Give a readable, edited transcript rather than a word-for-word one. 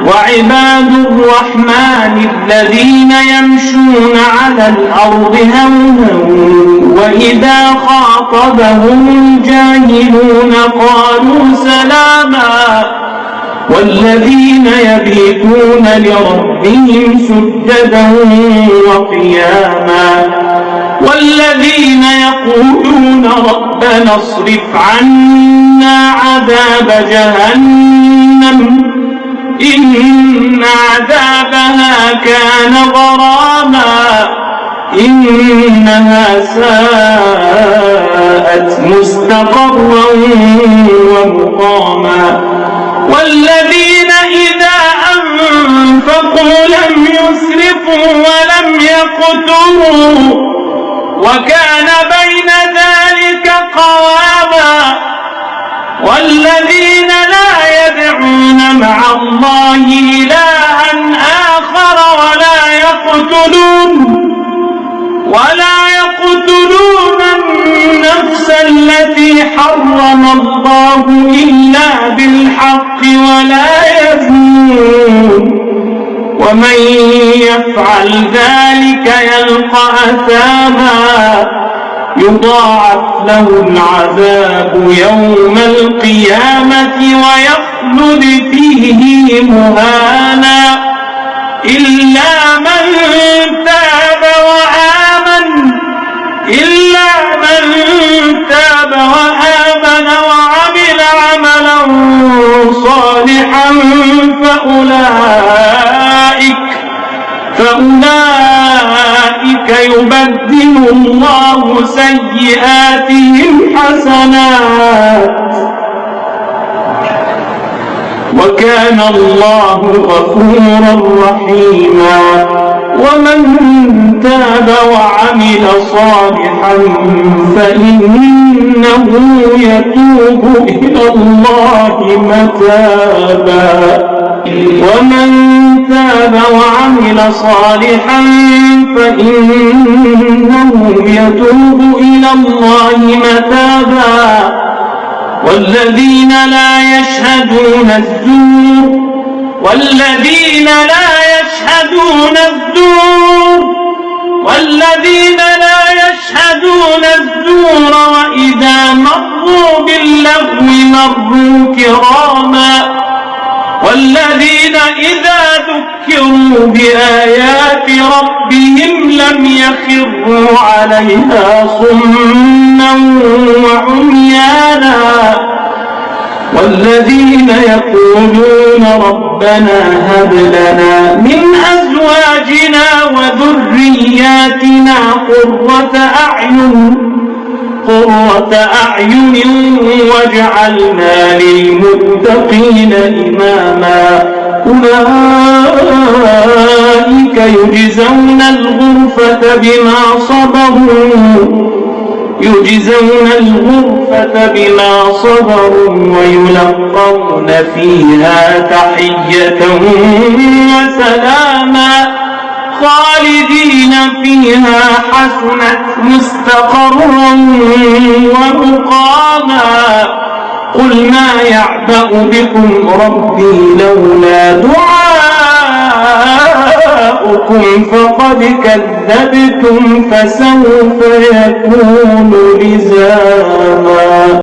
وعباد الرحمن الذين يمشون على الأرض هونا وإذا خاطبهم الجاهلون قالوا سلاما والذين يبيتون لربهم سجدا وقياما والذين يقولون ربنا اصرف عنا عذاب جهنم إن عذابها كان غراما إنها ساءت مستقرا ومقاما والذين إذا أنفقوا لم يسرفوا ولم يقتروا وكان بين ذلك قواما والذين لا يدعون مع الله إلها آخر ولا يقتلون النفس التي حرم الله إلا بالحق ولا يزنون ومن يفعل ذلك يلقى أثاما يضاعف له العذاب يوم القيامة ويخلد فيه مهانا إلا من تاب وآمن وعمل عملا صالحا فأولئك يبدل الله سيئاتهم حسنات وكان الله غفورا رحيما ومن تاب وعمل صالحا فإنه يتوب إلى الله متابا والذين لا يشهدون الزور وإذا مروا باللغو مروا كراما والذين إذا ذكروا بآيات ربهم لم يخروا عليها صما وعميانا والذين يقولون ربنا هب لنا من أزواجنا وذرياتنا قرة أعين واجعلنا للمتقين إماما أولئك يجزون الغرفة بما صبروا ويلقون فيها تحية وسلاما خالدين فيها حسنت مستقرا ومقاما قل ما يعبأ بكم ربي لولا دعاؤكم فقد كذبتم فسوف يكون لزاما.